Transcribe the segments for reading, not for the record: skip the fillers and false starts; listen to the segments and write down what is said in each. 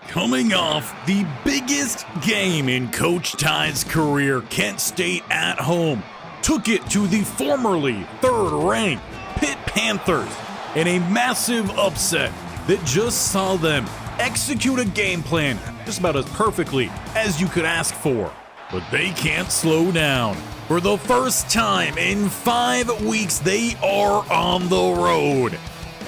Coming off the biggest game in Coach Ty's career, Kent State at home took it to the formerly third-ranked Pitt Panthers in a massive upset that just saw them execute a game plan just about as perfectly as you could ask for. But they can't slow down. For the first time in 5 weeks, they are on the road,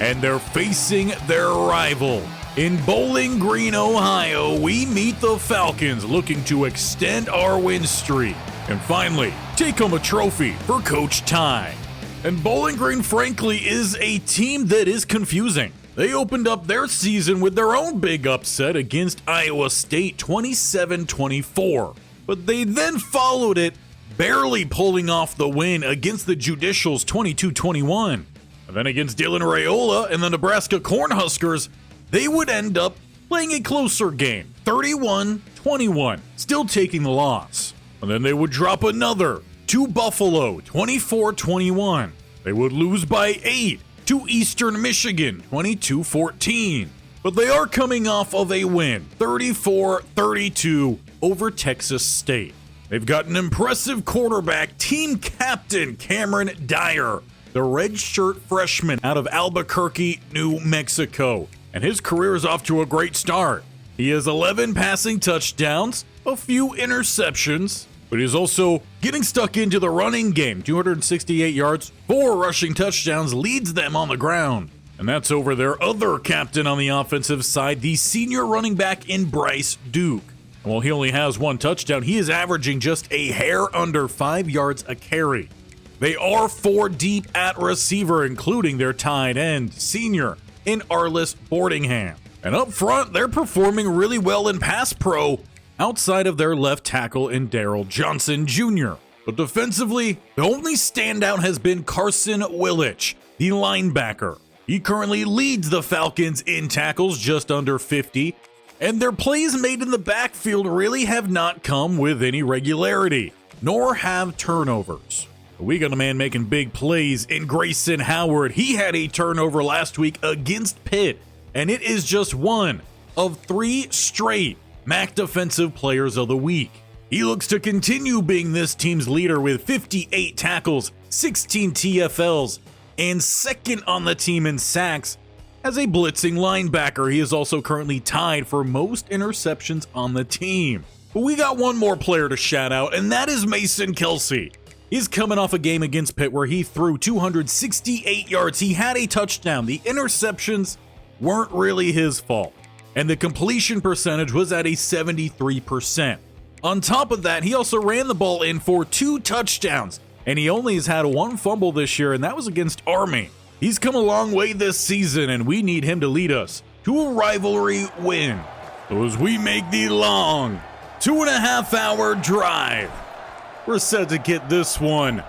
and they're facing their rival. In Bowling Green, Ohio, we meet the Falcons, looking to extend our win streak and finally take home a trophy for Coach Ty. And Bowling Green, frankly, is a team that is confusing. They opened up their season with their own big upset against Iowa State, 27-24. But they then followed it, barely pulling off the win against the Judicials, 22-21. And then against Dylan Raiola and the Nebraska Cornhuskers, they would end up playing a closer game, 31-21, still taking the loss. And then they would drop another to Buffalo, 24-21. They would lose by 8 to Eastern Michigan, 22-14. But they are coming off of a win, 34-32 over Texas State. They've got an impressive quarterback, team captain Cameron Dyer, the redshirt freshman out of Albuquerque, New Mexico. And his career is off to a great start. He has 11 passing touchdowns, a few interceptions, but he's also getting stuck into the running game. 268 yards, 4 rushing touchdowns, leads them on the ground. And that's over their other captain on the offensive side, the senior running back in Bryce Duke. And while he only has 1 touchdown, he is averaging just a hair under 5 yards a carry. They are 4 deep at receiver, including their tight end, senior in Arliss Boardingham. And up front, they're performing really well in pass pro outside of their left tackle in Daryl Johnson Jr. But defensively, the only standout has been Carson Willich, the linebacker. He currently leads the Falcons in tackles, just under 50, and their plays made in the backfield really have not come with any regularity, nor have turnovers. We got a man making big plays in Grayson Howard. He had a turnover last week against Pitt, and it is just one of 3 straight MAC Defensive Players of the Week. He looks to continue being this team's leader with 58 tackles, 16 TFLs, and second on the team in sacks. As a blitzing linebacker, he is also currently tied for most interceptions on the team. But we got one more player to shout out, and that is Mason Kelsey. He's coming off a game against Pitt where he threw 268 yards. He had a touchdown. The interceptions weren't really his fault, and the completion percentage was at a 73%. On top of that, he also ran the ball in for 2 touchdowns, and he only has had 1 fumble this year, and that was against Army. He's come a long way this season, and we need him to lead us to a rivalry win. So as we make the long 2.5-hour drive, we're set to get this one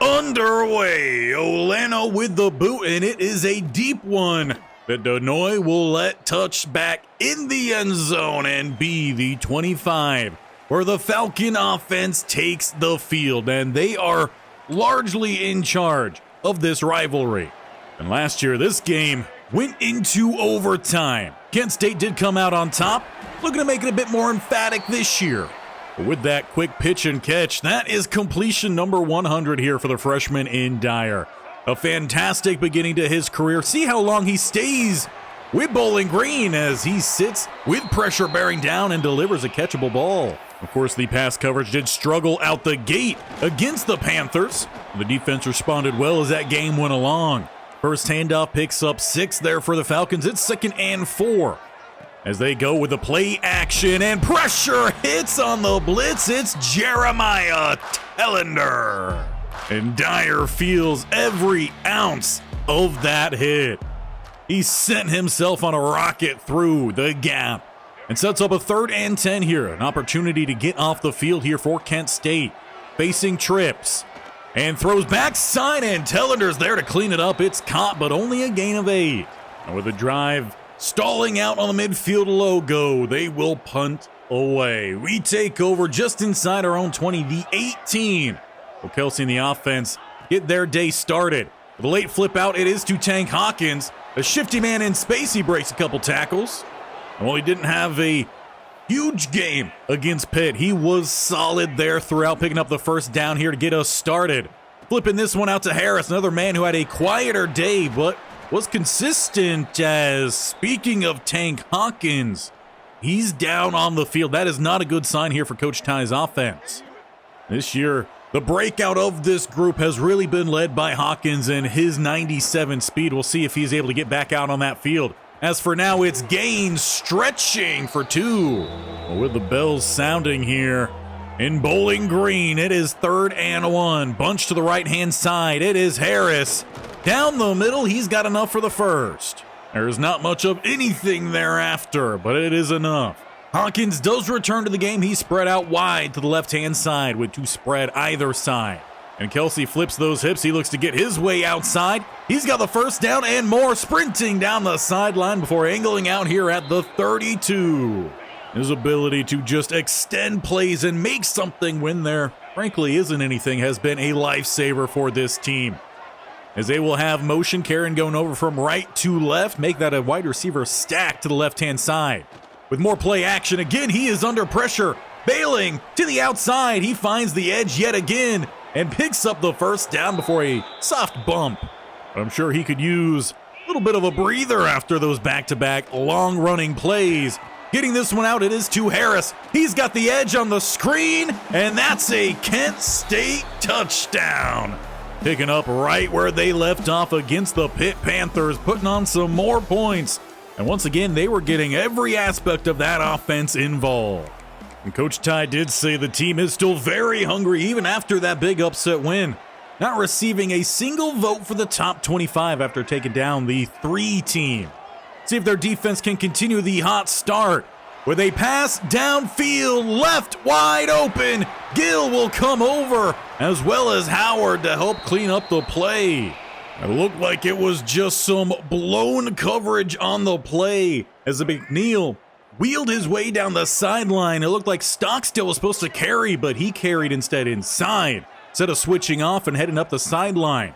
underway. Olano with the boot, and it is a deep one that Denoy will let touch back in the end zone and be the 25, where the Falcon offense takes the field, and they are largely in charge of this rivalry. And last year, this game went into overtime. Kent State did come out on top, looking to make it a bit more emphatic this year. But with that quick pitch and catch, that is completion number 100 here for the freshman in Dyer. A fantastic beginning to his career. See how long he stays with Bowling Green as he sits with pressure bearing down and delivers a catchable ball. Of course, the pass coverage did struggle out the gate against the Panthers. The defense responded well as that game went along. First handoff picks up 6 there for the Falcons. It's 2nd and 4. As they go with the play action, and pressure hits on the blitz. It's Jeremiah Tellender. And Dyer feels every ounce of that hit. He sent himself on a rocket through the gap and sets up a 3rd and 10 here. An opportunity to get off the field here for Kent State. Facing trips and throws backside, and Tellender's there to clean it up. It's caught, but only a gain of 8. And with the drive stalling out on the midfield logo, they will punt away. We take over just inside our own 20, the 18. Well, Kelsey and the offense get their day started. With a late flip out, it is to Tank Hawkins. A shifty man in space, he breaks a couple tackles. And while he didn't have a huge game against Pitt, he was solid there throughout, picking up the first down here to get us started. Flipping this one out to Harris, another man who had a quieter day, but was consistent. As speaking of Tank Hawkins, he's down on the field. That is not a good sign here for Coach Ty's offense. This year, the breakout of this group has really been led by Hawkins and his 97 speed. We'll see if he's able to get back out on that field. As for now, it's Gaines stretching for 2. Well, with the bells sounding here in Bowling Green, it is 3rd and 1. Bunch to the right-hand side. It is Harris. Down the middle, he's got enough for the first. There's not much of anything thereafter, but it is enough. Hawkins does return to the game. He's spread out wide to the left-hand side with 2 spread either side. And Kelsey flips those hips. He looks to get his way outside. He's got the first down and more, sprinting down the sideline before angling out here at the 32. His ability to just extend plays and make something when there frankly isn't anything has been a lifesaver for this team. As they will have motion, Karen going over from right to left, make that a wide receiver stack to the left-hand side. With more play action, again, he is under pressure. Bailing to the outside, he finds the edge yet again and picks up the first down before a soft bump. But I'm sure he could use a little bit of a breather after those back-to-back long-running plays. Getting this one out, it is to Harris. He's got the edge on the screen, and that's a Kent State touchdown. Picking up right where they left off against the Pitt Panthers, putting on some more points. And once again, they were getting every aspect of that offense involved. And Coach Ty did say the team is still very hungry even after that big upset win. Not receiving a single vote for the top 25 after taking down the 3 team. See if their defense can continue the hot start. With a pass downfield, left wide open. Gill will come over, as well as Howard to help clean up the play. It looked like it was just some blown coverage on the play as the McNeil wheeled his way down the sideline. It looked like Stockstill was supposed to carry, but he carried instead inside, instead of switching off and heading up the sideline.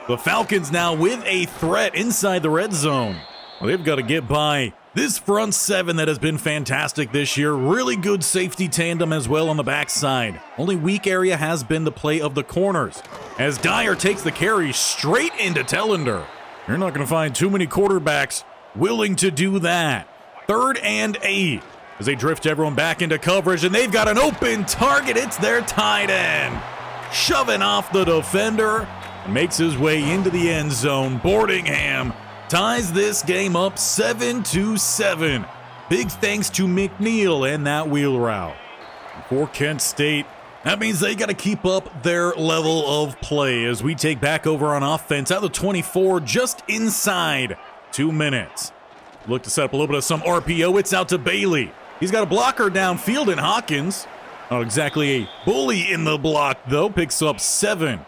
The Falcons now with a threat inside the red zone. Well, they've got to get by this front 7 that has been fantastic this year. Really good safety tandem as well on the backside. Only weak area has been the play of the corners, as Dyer takes the carry straight into Tellender. You're not going to find too many quarterbacks willing to do that. 3rd and 8 as they drift everyone back into coverage, and they've got an open target. It's their tight end, shoving off the defender and makes his way into the end zone. Boardingham ties this game up 7-7. Big thanks to McNeil and that wheel route. For Kent State, that means they got to keep up their level of play as we take back over on offense at the 24, just inside 2 minutes. Look to set up a little bit of some RPO. It's out to Bailey. He's got a blocker downfield in Hawkins. Not exactly a bully in the block, though. Picks up 7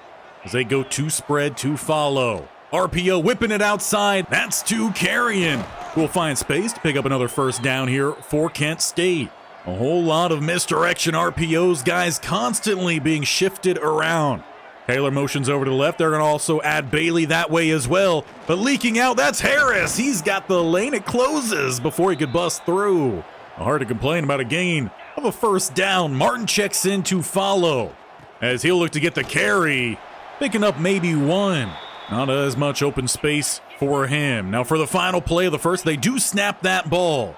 as they go 2 spread, 2 follow. RPO whipping it outside. That's 2 carrying. We'll find space to pick up another first down here for Kent State. A whole lot of misdirection RPOs, guys, constantly being shifted around. Taylor motions over to the left. They're going to also add Bailey that way as well. But leaking out, that's Harris. He's got the lane. It closes before he could bust through. Hard to complain about a gain of a first down. Martin checks in to follow as he'll look to get the carry. Picking up maybe 1. Not as much open space for him. Now for the final play of the first, they do snap that ball.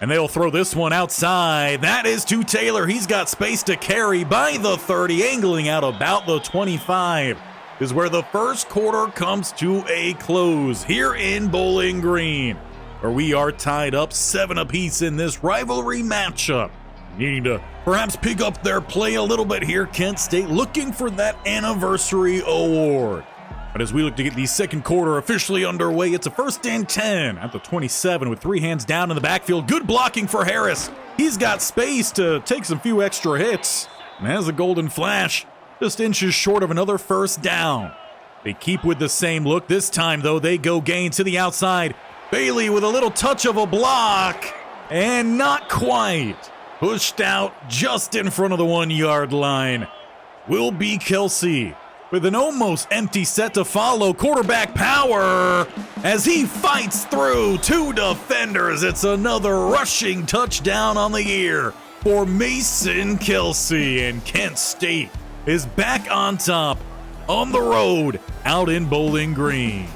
And they'll throw this one outside. That is to Taylor. He's got space to carry by the 30, angling out about the 25. Is where the first quarter comes to a close here in Bowling Green, where we are tied up 7 apiece in this rivalry matchup. Needing to perhaps pick up their play a little bit here, Kent State looking for that anniversary award. But as we look to get the second quarter officially underway, it's a 1st and 10 at the 27 with 3 hands down in the backfield. Good blocking for Harris. He's got space to take some few extra hits and has a golden flash, just inches short of another first down. They keep with the same look. This time, though, they go gain to the outside. Bailey with a little touch of a block and not quite. Pushed out just in front of the 1-yard line will be Kelsey. With an almost empty set to follow, quarterback power, as he fights through two defenders. It's another rushing touchdown on the year for Mason Kelsey, and Kent State is back on top on the road out in Bowling Green.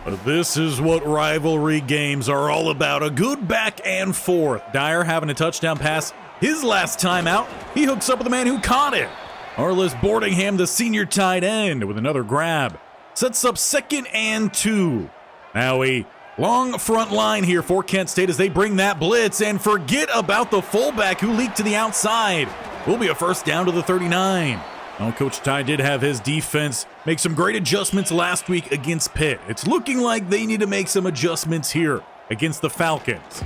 But this is what rivalry games are all about, a good back and forth. Dyer having a touchdown pass his last time out. He hooks up with the man who caught it. Arliss Boardingham, the senior tight end, with another grab. Sets up 2nd and 2. Now a long front line here for Kent State as they bring that blitz, and forget about the fullback who leaked to the outside. Will be a first down to the 39. Now, Coach Ty did have his defense make some great adjustments last week against Pitt. It's looking like they need to make some adjustments here against the Falcons.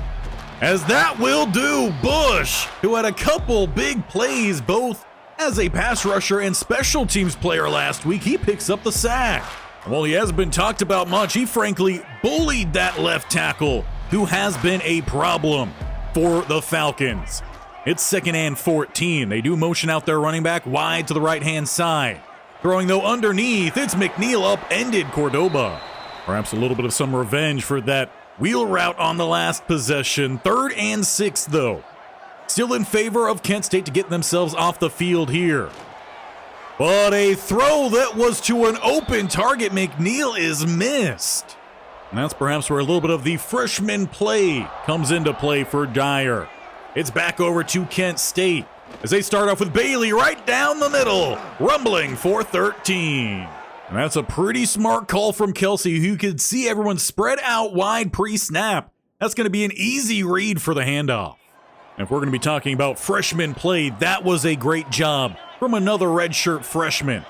As that will do, Bush, who had a couple big plays both as a pass rusher and special teams player last week, he picks up the sack. While he hasn't been talked about much, he frankly bullied that left tackle, who has been a problem for the Falcons. It's 2nd and 14. They do motion out their running back wide to the right-hand side. Throwing, though, underneath, it's McNeil upended Cordoba. Perhaps a little bit of some revenge for that wheel route on the last possession. 3rd and 6, though. Still in favor of Kent State to get themselves off the field here. But a throw that was to an open target, McNeil, is missed. And that's perhaps where a little bit of the freshman play comes into play for Dyer. It's back over to Kent State as they start off with Bailey right down the middle, rumbling for 13. And that's a pretty smart call from Kelsey, who could see everyone spread out wide pre-snap. That's going to be an easy read for the handoff. And if we're going to be talking about freshman play, that was a great job from another redshirt freshman.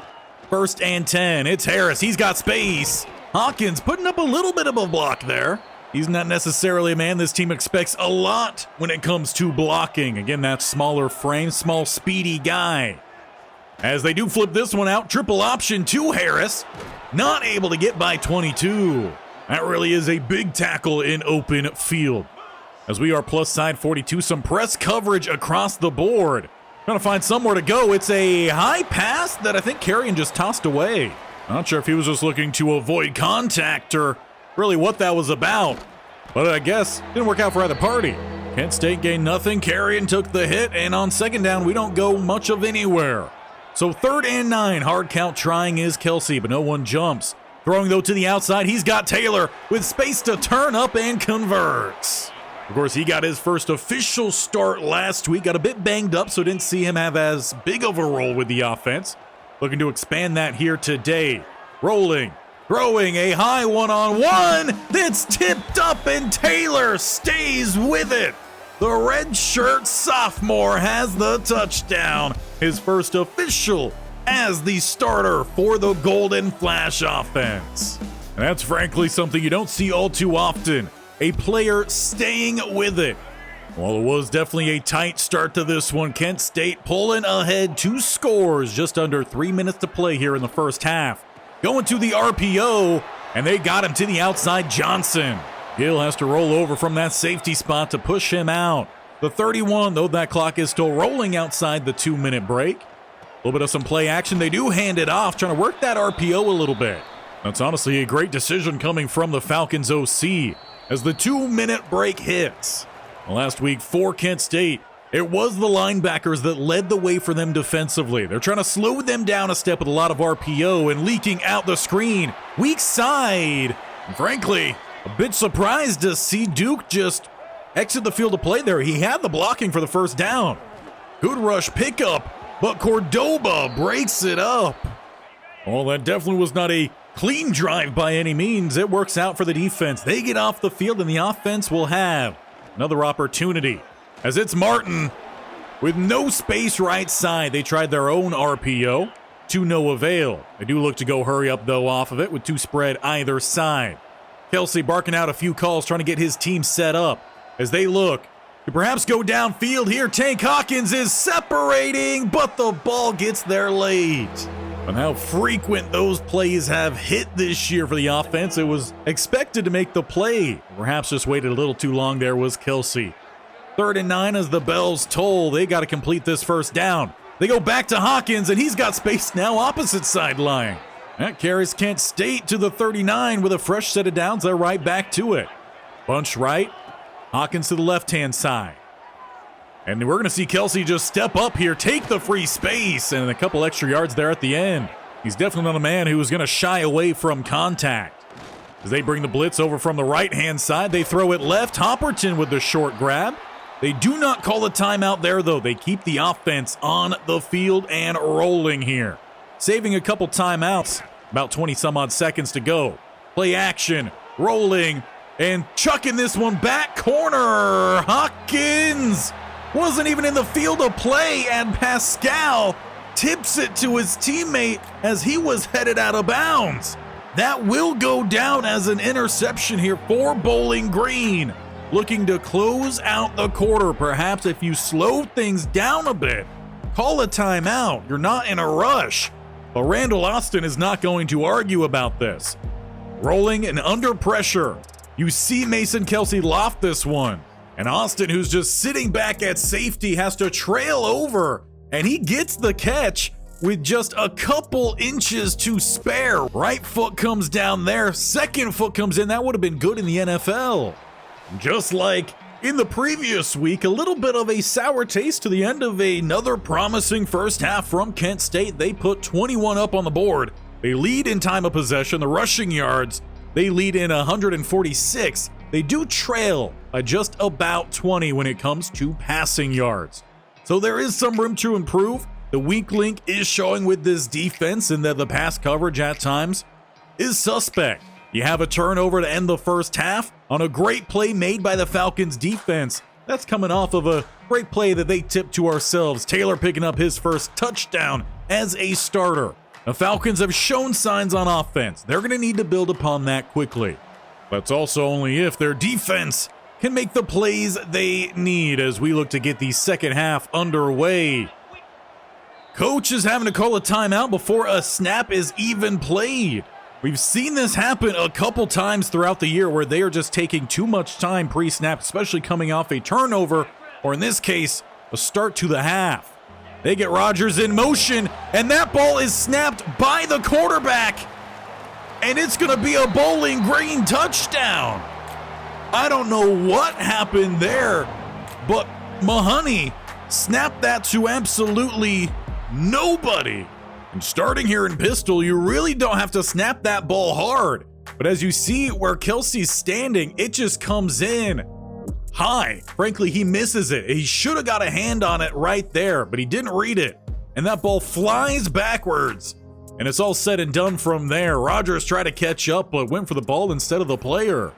1st and 10, it's Harris. He's got space. Hawkins putting up a little bit of a block there. He's not necessarily a man this team expects a lot when it comes to blocking. Again, that smaller frame, small, speedy guy. As they do flip this one out, triple option to Harris. Not able to get by 22. That really is a big tackle in open field. As we are plus side 42, some press coverage across the board. Trying to find somewhere to go. It's a high pass that I think Carrion just tossed away. Not sure if he was just looking to avoid contact or really what that was about. But I guess didn't work out for either party. Kent State gained nothing. Carrion took the hit, and on 2nd down, we don't go much of anywhere. So 3rd and 9, hard count trying is Kelsey, but no one jumps. Throwing, though, to the outside, he's got Taylor with space to turn up and converts. Of course, he got his first official start last week. Got a bit banged up, so didn't see him have as big of a role with the offense. Looking to expand that here today. Rolling, throwing a high one-on-one that's tipped up, and Taylor stays with it. The redshirt sophomore has the touchdown. His first official as the starter for the Golden Flash offense. And that's frankly something you don't see all too often. A player staying with it. Well, it was definitely a tight start to this one. Kent State pulling ahead 2 scores, just under 3 minutes to play here in the first half. Going to the RPO, and they got him to the outside. Johnson. Gill has to roll over from that safety spot to push him out. The 31, though, that clock is still rolling outside the 2-minute break. A little bit of some play action. They do hand it off, trying to work that RPO a little bit. That's honestly a great decision coming from the Falcons OC. As the 2-minute break hits. Last week for Kent State, it was the linebackers that led the way for them defensively. They're trying to slow them down a step with a lot of RPO and leaking out the screen. Weak side. And frankly, a bit surprised to see Duke just exit the field of play there. He had the blocking for the first down. Good rush pickup, but Cordoba breaks it up. Well, that definitely was not a clean drive by any means. It works out for the defense. They get off the field, and the offense will have another opportunity. As it's Martin with no space right side. They tried their own RPO to no avail. They do look to go hurry up, though, off of it with 2 spread either side. Kelsey barking out a few calls, trying to get his team set up as they look to perhaps go downfield here. Tank Hawkins is separating, but the ball gets there late. And how frequent those plays have hit this year for the offense. It was expected to make the play. Perhaps just waited a little too long there was Kelsey. 3rd and 9 as the bells toll. They got to complete this first down. They go back to Hawkins, and he's got space now opposite sideline. That carries Kent State to the 39 with a fresh set of downs. They're right back to it. Bunch right. Hawkins to the left-hand side. And we're going to see Kelsey just step up here, take the free space, and a couple extra yards there at the end. He's definitely not a man who is going to shy away from contact. As they bring the blitz over from the right-hand side, they throw it left. Hopperton with the short grab. They do not call a timeout there, though. They keep the offense on the field and rolling here. Saving a couple timeouts. About 20-some-odd seconds to go. Play action. Rolling. And chucking this one back corner. Hawkins wasn't even in the field of play, and Pascal tips it to his teammate as he was headed out of bounds. That will go down as an interception here for Bowling Green. Looking to close out the quarter. Perhaps if you slow things down a bit, call a timeout. You're not in a rush. But Randall Austin is not going to argue about this. Rolling and under pressure. You see Mason Kelsey loft this one. And Austin, who's just sitting back at safety, has to trail over. And he gets the catch with just a couple inches to spare. Right foot comes down there. Second foot comes in. That would have been good in the NFL. Just like in the previous week, a little bit of a sour taste to the end of another promising first half from Kent State. They put 21 up on the board. They lead in time of possession, the rushing yards. They lead in 146. They do trail by just about 20 when it comes to passing yards. So there is some room to improve. The weak link is showing with this defense, and that the pass coverage at times is suspect. You have a turnover to end the first half on a great play made by the Falcons defense. That's coming off of a great play that they tipped to ourselves. Taylor picking up his first touchdown as a starter. The Falcons have shown signs on offense. They're going to need to build upon that quickly. That's also only if their defense can make the plays they need as we look to get the second half underway. Coach is having to call a timeout before a snap is even played. We've seen this happen a couple times throughout the year where they are just taking too much time pre-snap, especially coming off a turnover, or in this case, a start to the half. They get Rodgers in motion, and that ball is snapped by the quarterback, and it's going to be a Bowling Green touchdown. I don't know what happened there, but Mahoney snapped that to absolutely nobody. And starting here in pistol, you really don't have to snap that ball hard. But as you see where Kelsey's standing, it just comes in high. Frankly, he misses it. He should have got a hand on it right there, but he didn't read it. And that ball flies backwards. And it's all said and done from there. Rodgers tried to catch up, but went for the ball instead of the player.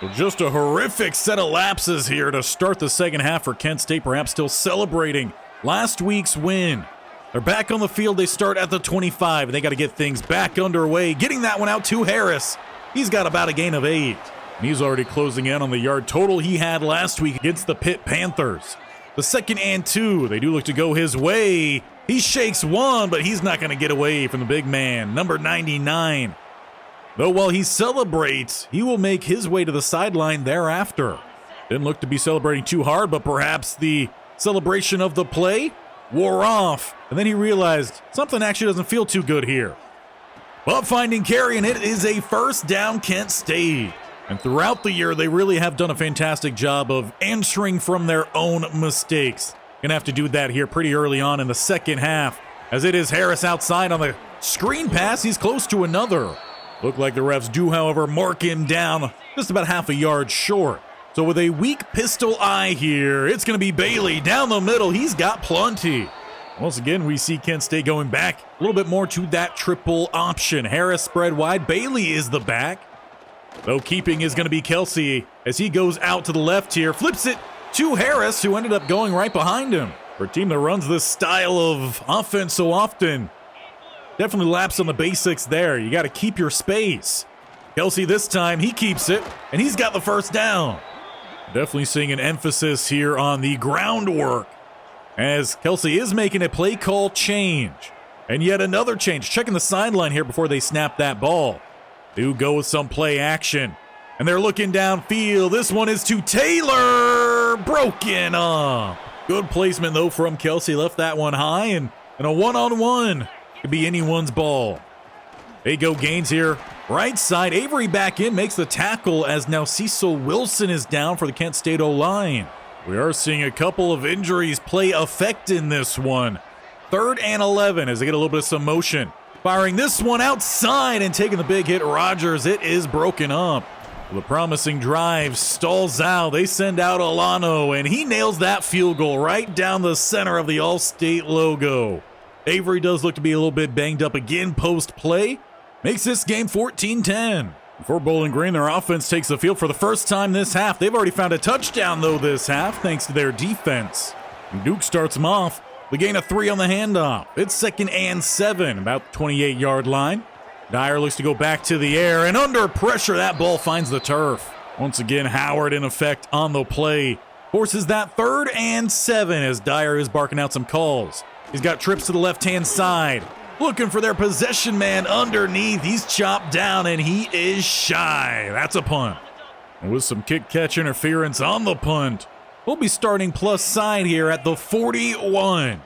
So just a horrific set of lapses here to start the second half for Kent State, perhaps still celebrating last week's win. They're back on the field. They start at the 25. They got to get things back underway. Getting that one out to Harris. He's got about a gain of 8. And he's already closing in on the yard total he had last week against the Pitt Panthers. The 2nd and 2. They do look to go his way. He shakes one, but he's not going to get away from the big man, number 99. Though while he celebrates, he will make his way to the sideline thereafter. Didn't look to be celebrating too hard, but perhaps the celebration of the play wore off, and then he realized something actually doesn't feel too good here. But finding carry, and it is a first down, Kent State. And throughout the year, they really have done a fantastic job of answering from their own mistakes. Gonna have to do that here pretty early on in the second half, as it is Harris outside on the screen pass. He's close to another. Look like the refs do, however, mark him down just about half a yard short. So with a weak pistol eye here, it's going to be Bailey down the middle. He's got plenty. Once again, we see Kent State going back a little bit more to that triple option. Harris spread wide. Bailey is the back. Though keeping is going to be Kelsey as he goes out to the left here. Flips it to Harris, who ended up going right behind him. For a team that runs this style of offense so often, definitely laps on the basics there. You got to keep your space. Kelsey this time, he keeps it, and he's got the first down. Definitely seeing an emphasis here on the groundwork as Kelsey is making a play call change. And yet another change. Checking the sideline here before they snap that ball. Do go with some play action. And they're looking downfield. This one is to Taylor. Broken up. Good placement, though, from Kelsey. Left that one high, and a one-on-one could be anyone's ball. They go gains here. Right side, Avery back in, makes the tackle as now Cecil Wilson is down for the Kent State O-line. We are seeing a couple of injuries play effect in this one. 3rd and 11 as they get a little bit of some motion. Firing this one outside and taking the big hit, Rogers. It is broken up. The promising drive stalls out. They send out Alano, and he nails that field goal right down the center of the All-State logo. Avery does look to be a little bit banged up again post-play. Makes this game 14-10. For Bowling Green, their offense takes the field for the first time this half. They've already found a touchdown, though, this half, thanks to their defense. And Duke starts them off. The gain of 3 on the handoff. It's 2nd and 7, about the 28-yard line. Dyer looks to go back to the air, and under pressure, that ball finds the turf. Once again, Howard in effect on the play. Forces that 3rd and 7 as Dyer is barking out some calls. He's got trips to the left-hand side. Looking for their possession man underneath. He's chopped down, and he is shy. That's a punt. And with some kick-catch interference on the punt, we'll be starting plus side here at the 41.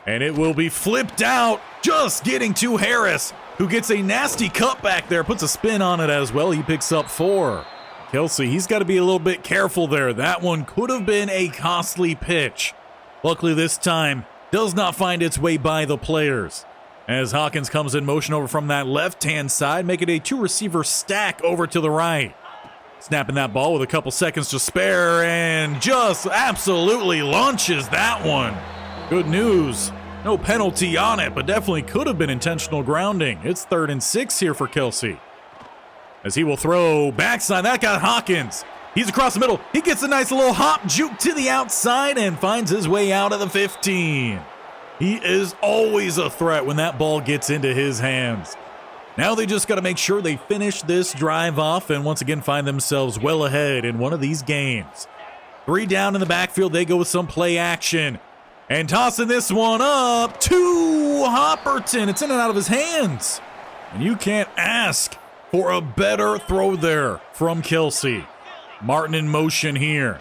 And it will be flipped out, just getting to Harris, who gets a nasty cutback there, puts a spin on it as well. He picks up 4. Kelsey, he's got to be a little bit careful there. That one could have been a costly pitch. Luckily this time, does not find its way by the players. As Hawkins comes in motion over from that left-hand side, making a 2-receiver stack over to the right. Snapping that ball with a couple seconds to spare and just absolutely launches that one. Good news. No penalty on it, but definitely could have been intentional grounding. It's 3rd and 6 here for Kelsey. As he will throw backside. That got Hawkins. He's across the middle. He gets a nice little hop juke to the outside and finds his way out of the 15. He is always a threat when that ball gets into his hands. Now they just got to make sure they finish this drive off and once again find themselves well ahead in one of these games. 3 down in the backfield. They go with some play action. And tossing this one up to Hopperton. It's in and out of his hands. And you can't ask for a better throw there from Kelsey. Martin in motion here.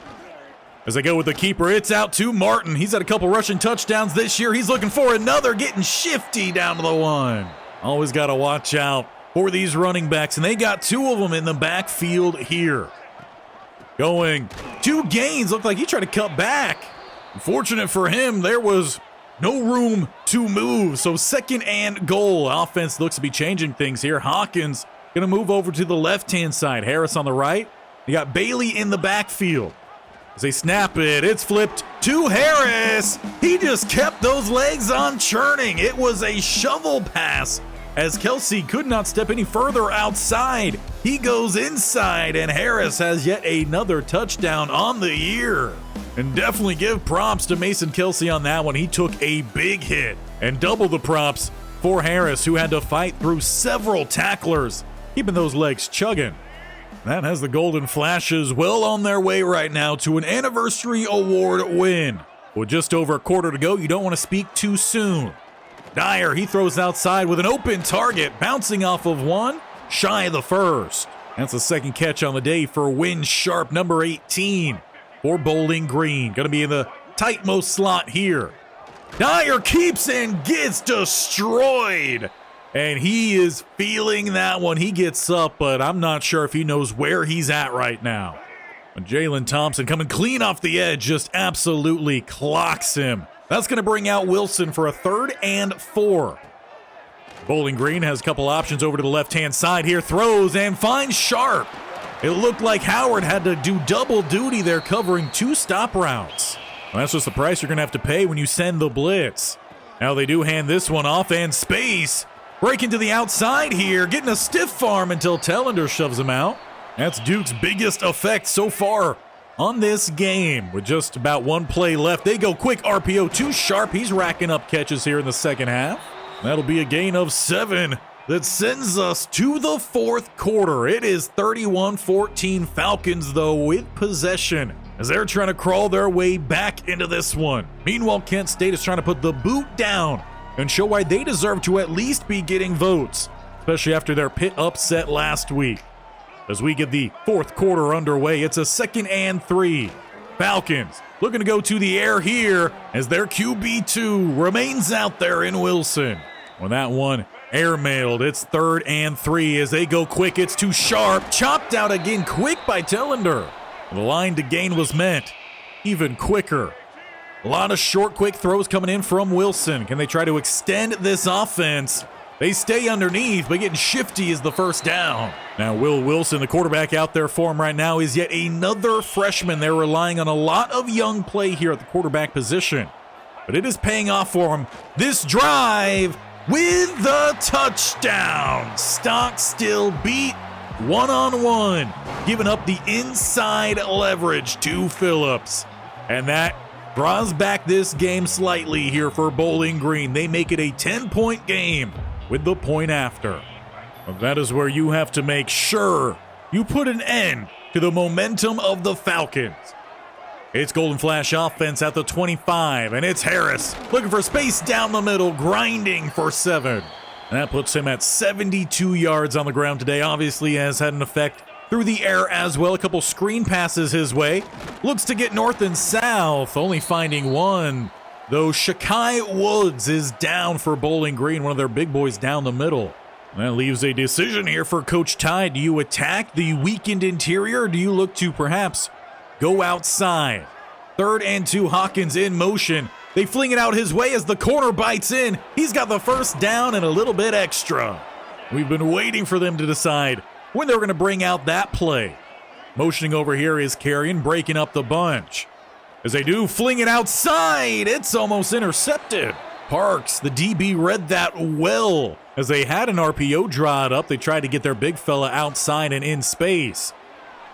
As they go with the keeper, it's out to Martin. He's had a couple rushing touchdowns this year. He's looking for another, getting shifty down to the 1. Always got to watch out for these running backs, and they got 2 of them in the backfield here. Going 2 gains. Looked like he tried to cut back. Unfortunate for him, there was no room to move. So 2nd and goal. Offense looks to be changing things here. Hawkins going to move over to the left-hand side. Harris on the right. You got Bailey in the backfield. As they snap it, it's flipped to Harris. He just kept those legs on churning. It was a shovel pass as Kelsey could not step any further outside. He goes inside, and Harris has yet another touchdown on the year. And definitely give props to Mason Kelsey on that one. He took a big hit. And double the props for Harris, who had to fight through several tacklers, keeping those legs chugging. That has the Golden Flashes well on their way right now to an anniversary award win. With just over a quarter to go, you don't want to speak too soon. Dyer, he throws outside with an open target, bouncing off of 1, shy of the first. That's the 2nd catch on the day for Win Sharp, number 18, for Bowling Green. Going to be in the tightmost slot here. Dyer keeps and gets destroyed. And he is feeling that one. He gets up, but I'm not sure if he knows where he's at right now. And Jalen Thompson coming clean off the edge just absolutely clocks him. That's going to bring out Wilson for a 3rd and 4. Bowling Green has a couple options over to the left-hand side here. Throws and finds Sharp. It looked like Howard had to do double duty there covering 2 stop routes. Well, that's just the price you're going to have to pay when you send the blitz. Now they do hand this one off, and space. Breaking to the outside here, getting a stiff arm until Tellender shoves him out. That's Duke's biggest effect so far on this game. With just about 1 play left, they go quick RPO to Sharp. He's racking up catches here in the 2nd half. That'll be a gain of 7 that sends us to the 4th quarter. It is 31-14 Falcons, though, with possession, as they're trying to crawl their way back into this one. Meanwhile, Kent State is trying to put the boot down and show why they deserve to at least be getting votes, especially after their Pitt upset last week. As we get the 4th quarter underway, it's a 2nd and 3. Falcons looking to go to the air here as their QB2 remains out there in Wilson. Well, that one Airmailed. It's 3rd and 3 as they go quick. It's too sharp. Chopped out again quick by Tellender. The line to gain was met even quicker. A lot of short, quick throws coming in from Wilson. Can they try to extend this offense? They stay underneath, but getting shifty is the first down. Now, Will Wilson, the quarterback out there for him right now, is yet another freshman. They're relying on a lot of young play here at the quarterback position. But it is paying off for him. This drive with the touchdown. Stock still beat one-on-one, giving up the inside leverage to Phillips. And that draws back this game slightly here for Bowling Green. They make it a 10-point game with the point after. Well, that is where you have to make sure you put an end to the momentum of the Falcons. It's Golden Flash offense at the 25, and it's Harris looking for space down the middle, grinding for 7. And that puts him at 72 yards on the ground today. Obviously has had an effect through the air as well. A couple screen passes his way. Looks to get north and south, only finding one. Though Shakai Woods is down for Bowling Green, one of their big boys down the middle. And that leaves a decision here for Coach Ty. Do you attack the weakened interior, or do you look to perhaps go outside? 3rd and 2, Hawkins in motion. They fling it out his way as the corner bites in. He's got the first down and a little bit extra. We've been waiting for them to decide when they're going to bring out that play. Motioning over here is Carrion, breaking up the bunch. As they do, fling it outside. It's almost intercepted. Parks, the DB, read that well. As they had an RPO drawn up, they tried to get their big fella outside and in space.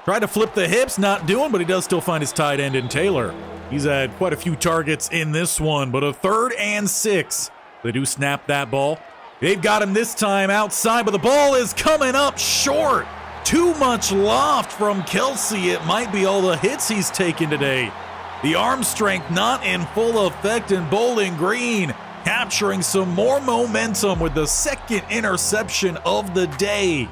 Tried to flip the hips, not doing, but he does still find his tight end in Taylor. He's had quite a few targets in this one, but a 3rd and 6. They do snap that ball. They've got him this time outside, but the ball is coming up short. Too much loft from Kelsey. It might be all the hits he's taken today. The arm strength not in full effect, in Bowling Green capturing some more momentum with the second interception of the day.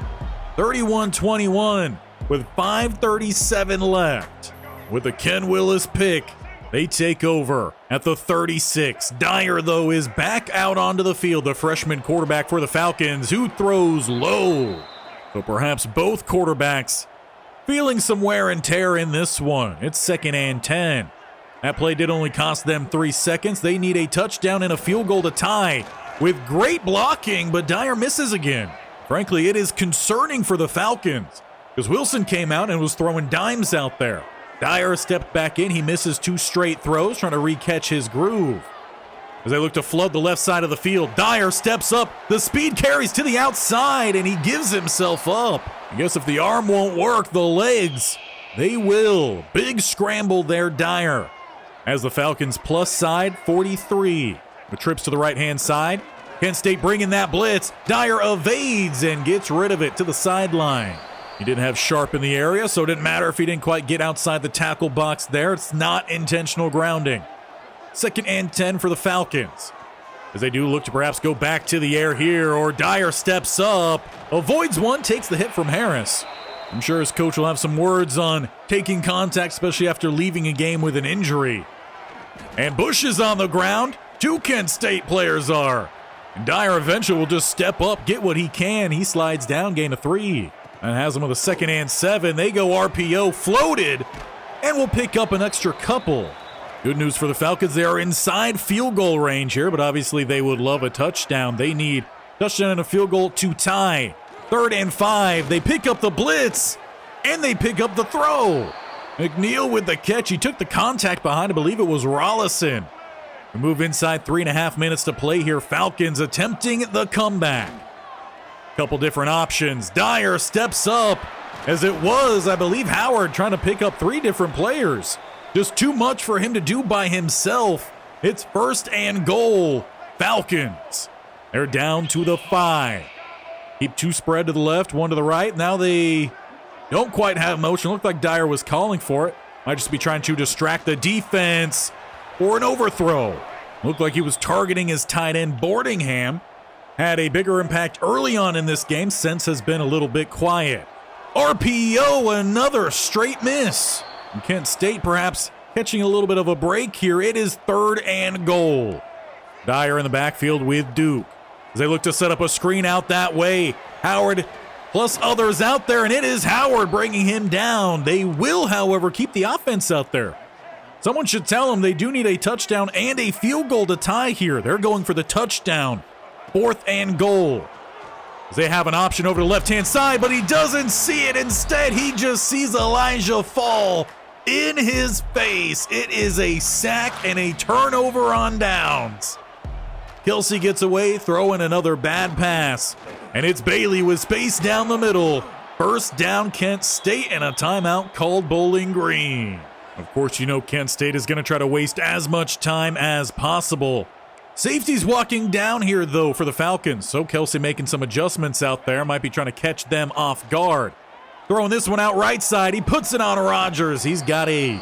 31-21 with 5:37 left. With a Ken Willis pick, they take over at the 36. Dyer, though, is back out onto the field, the freshman quarterback for the Falcons, who throws low. So perhaps both quarterbacks feeling some wear and tear in this one. It's 2nd and 10. That play did only cost them 3 seconds. They need a touchdown and a field goal to tie with great blocking, but Dyer misses again. Frankly, it is concerning for the Falcons because Wilson came out and was throwing dimes out there. Dyer stepped back in. He misses 2 straight throws, trying to re-catch his groove. As they look to flood the left side of the field, Dyer steps up. The speed carries to the outside, and he gives himself up. I guess if the arm won't work, the legs, they will. Big scramble there, Dyer. As the Falcons plus side, 43. With trips to the right-hand side. Kent State bringing that blitz. Dyer evades and gets rid of it to the sideline. He didn't have Sharp in the area, so it didn't matter if he didn't quite get outside the tackle box there. It's not intentional grounding. 2nd and 10 for the Falcons. As they do look to perhaps go back to the air here, or Dyer steps up, avoids one, takes the hit from Harris. I'm sure his coach will have some words on taking contact, especially after leaving a game with an injury. And Bush is on the ground. 2 Kent State players are. And Dyer eventually will just step up, get what he can. He slides down, gain of 3. And has them with a 2nd and 7. They go RPO, floated, and will pick up an extra couple. Good news for the Falcons. They are inside field goal range here, but obviously they would love a touchdown. They need touchdown and a field goal to tie. 3rd and 5. They pick up the blitz, and they pick up the throw. McNeil with the catch. He took the contact behind, I believe it was Rollison. We move inside 3.5 minutes to play here. Falcons attempting the comeback. Couple different options. Dyer steps up, as it was, I believe, Howard trying to pick up 3 different players. Just too much for him to do by himself. It's 1st and goal. Falcons. They're down to the 5. Keep 2 spread to the left, 1 to the right. Now they don't quite have motion. Looked like Dyer was calling for it. Might just be trying to distract the defense for an overthrow. Looked like he was targeting his tight end, Boardingham. Had a bigger impact early on in this game. Since has been a little bit quiet. RPO, another straight miss. And Kent State perhaps catching a little bit of a break here. It is 3rd and goal. Dyer in the backfield with Duke. as they look to set up a screen out that way. Howard plus others out there, and it is Howard bringing him down. They will, however, keep the offense out there. Someone should tell them they do need a touchdown and a field goal to tie here. They're going for the touchdown. 4th and goal. They have an option over the left-hand side, but he doesn't see it. Instead, he just sees Elijah fall in his face. It is a sack and a turnover on downs. Kelsey gets away, throwing another bad pass. And it's Bailey with space down the middle. First down, Kent State, and a timeout called Bowling Green. Of course, you know Kent State is going to try to waste as much time as possible. Safety's walking down here, though, for the Falcons. So Kelsey making some adjustments out there. Might be trying to catch them off guard. Throwing this one out right side. He puts it on Rodgers. He's got 8.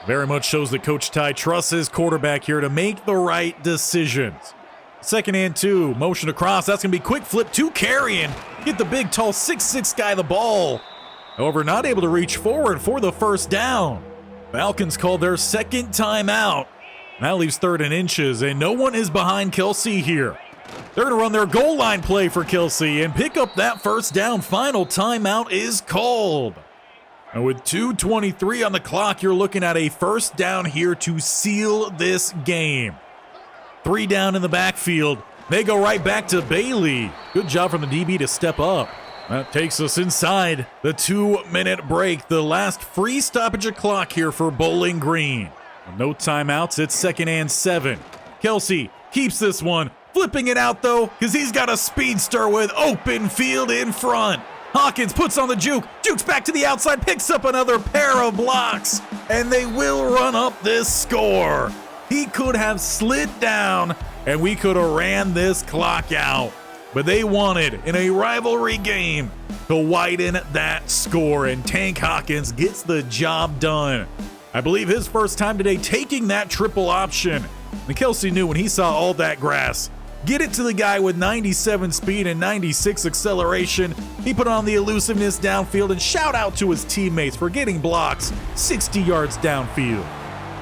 Very much shows that Coach Ty trusts his quarterback here to make the right decisions. 2nd and 2. Motion across. That's going to be quick flip to Carrion. Get the big, tall 6'6" guy the ball. However, not able to reach forward for the first down. Falcons called their 2nd timeout. That leaves 3rd and inches, and no one is behind Kelsey here. They're going to run their goal line play for Kelsey and pick up that first down. Final timeout is called. And with 2:23 on the clock, you're looking at a first down here to seal this game. 3 down in the backfield. They go right back to Bailey. Good job from the DB to step up. That takes us inside the 2-minute break. The last free stoppage of clock here for Bowling Green. No timeouts, it's 2nd and 7. Kelsey keeps this one, flipping it out though, because he's got a speedster with open field in front. Hawkins puts on the juke, jukes back to the outside, picks up another pair of blocks, and they will run up this score. He could have slid down, and we could have ran this clock out. But they wanted, in a rivalry game, to widen that score, and Tank Hawkins gets the job done. I believe his first time today taking that triple option. And Kelsey knew when he saw all that grass, get it to the guy with 97 speed and 96 acceleration. He put on the elusiveness downfield, and shout out to his teammates for getting blocks 60 yards downfield.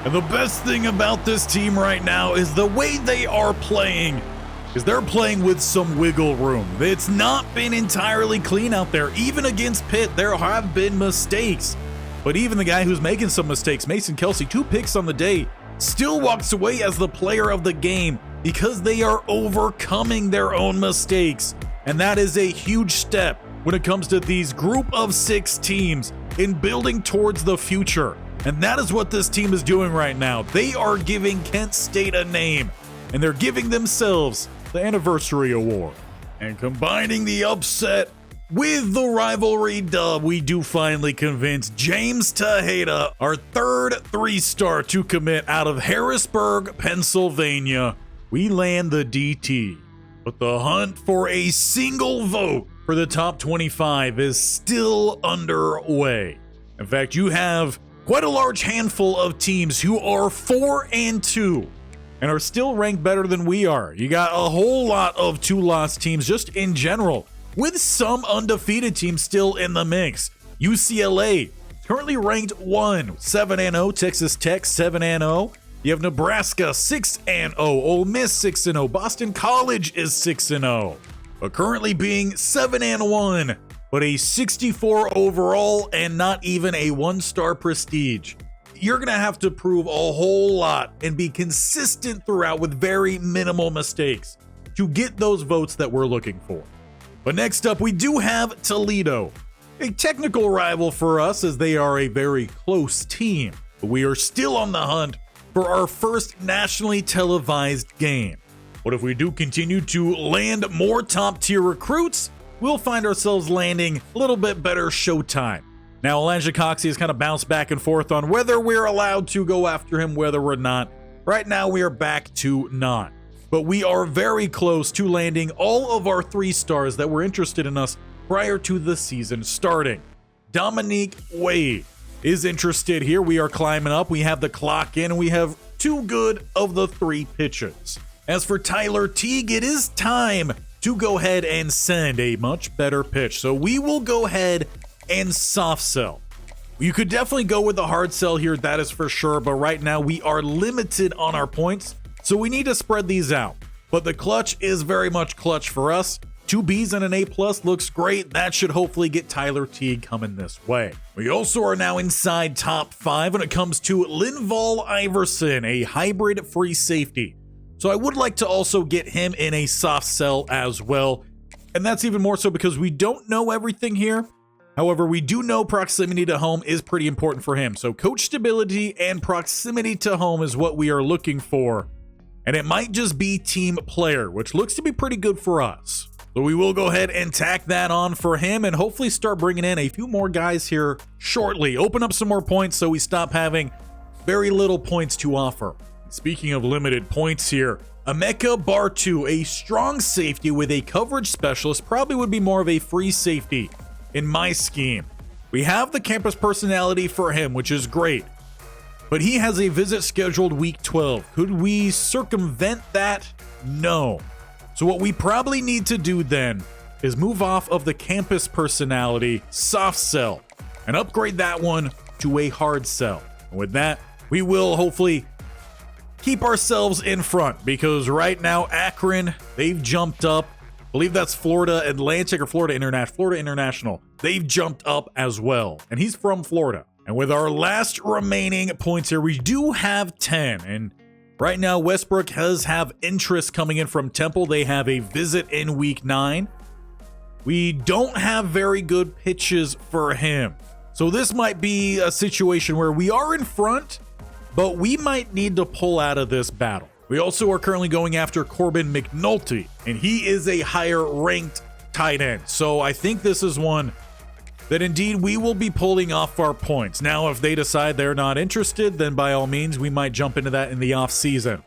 And the best thing about this team right now is the way they are playing. Because they're playing with some wiggle room. It's not been entirely clean out there. Even against Pitt, there have been mistakes. But even the guy who's making some mistakes, Mason Kelsey, 2 picks on the day, still walks away as the player of the game because they are overcoming their own mistakes. And that is a huge step when it comes to these group of 6 teams in building towards the future. And that is what this team is doing right now. They are giving Kent State a name, and they're giving themselves the anniversary award. And combining the upset with the rivalry dub, we do finally convince James Tejeda, our 3rd 3-star to commit out of Harrisburg, Pennsylvania. We land the DT. But the hunt for a single vote for the top 25 is still underway. In fact, you have quite a large handful of teams who are 4-2 and are still ranked better than we are. You got a whole lot of 2-loss teams just in general, with some undefeated teams still in the mix. UCLA currently ranked 1, 7-0. Texas Tech 7-0. You have Nebraska 6-0. Ole Miss 6-0. Boston College is 6-0. But currently being 7-1, but a 64 overall and not even a 1-star prestige. You're going to have to prove a whole lot and be consistent throughout with very minimal mistakes to get those votes that we're looking for. But next up, we do have Toledo, a technical rival for us as they are a very close team. But we are still on the hunt for our first nationally televised game. But if we do continue to land more top-tier recruits, we'll find ourselves landing a little bit better showtime. Now, Elijah Coxey has kind of bounced back and forth on whether we're allowed to go after him, whether we're not. Right now, we are back to not. But we are very close to landing all of our 3-stars that were interested in us prior to the season starting. Dominique Wade is interested here. We are climbing up. We have the clock in, and we have 2 good of the 3 pitches. As for Tyler Teague, it is time to go ahead and send a much better pitch. So we will go ahead and soft sell. You could definitely go with the hard sell here, that is for sure, but right now we are limited on our points, so we need to spread these out. But the clutch is very much clutch for us. 2 Bs and an A+ looks great. That should hopefully get Tyler Teague coming this way. We also are now inside top 5 when it comes to Linval Iverson, a hybrid free safety. So I would like to also get him in a soft sell as well. And that's even more so because we don't know everything here. However, we do know proximity to home is pretty important for him. So coach stability and proximity to home is what we are looking for. And it might just be team player, which looks to be pretty good for us. So we will go ahead and tack that on for him and hopefully start bringing in a few more guys here shortly. Open up some more points so we stop having very little points to offer. Speaking of limited points here, Emeka Bartu, a strong safety with a coverage specialist, probably would be more of a free safety in my scheme. We have the campus personality for him, which is great, but he has a visit scheduled week 12. Could we circumvent that? No. So what we probably need to do then is move off of the campus personality soft sell and upgrade that one to a hard sell. And with that, we will hopefully keep ourselves in front because right now Akron, they've jumped up. I believe that's Florida Atlantic or Florida International. They've jumped up as well. And he's from Florida. And with our last remaining points here, we do have 10. And right now, Westbrook does have interest coming in from Temple. They have a visit in week 9. We don't have very good pitches for him. So this might be a situation where we are in front, but we might need to pull out of this battle. We also are currently going after Corbin McNulty, and he is a higher ranked tight end. So I think this is one that indeed we will be pulling off our points. Now, if they decide they're not interested, then by all means, we might jump into that in the off season.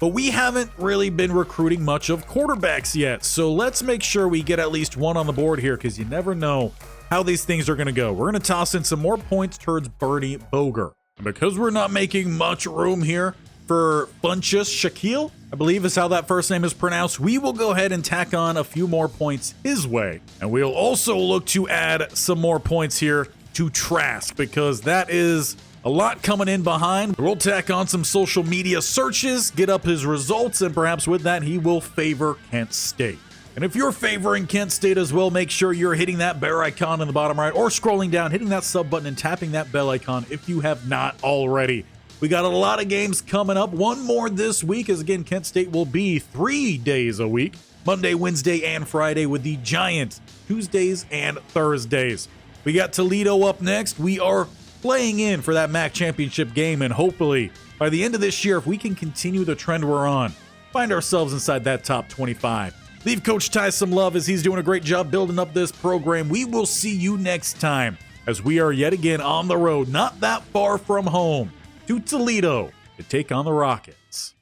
But we haven't really been recruiting much of quarterbacks yet. So let's make sure we get at least one on the board here because you never know how these things are going to go. We're going to toss in some more points towards Bernie Boger. And because we're not making much room here for Bunches Shaquille, I believe is how that first name is pronounced, we will go ahead and tack on a few more points his way. And we'll also look to add some more points here to Trask because that is a lot coming in behind. We'll tack on some social media searches, get up his results, and perhaps with that, he will favor Kent State. And if you're favoring Kent State as well, make sure you're hitting that bear icon in the bottom right or scrolling down, hitting that sub button and tapping that bell icon if you have not already. We got a lot of games coming up. One more this week, as again, Kent State will be 3 days a week, Monday, Wednesday, and Friday with the Giants, Tuesdays and Thursdays. We got Toledo up next. We are playing in for that MAC championship game, and hopefully by the end of this year, if we can continue the trend we're on, find ourselves inside that top 25. Leave Coach Ty some love as he's doing a great job building up this program. We will see you next time as we are yet again on the road, not that far from home, to Toledo to take on the Rockets.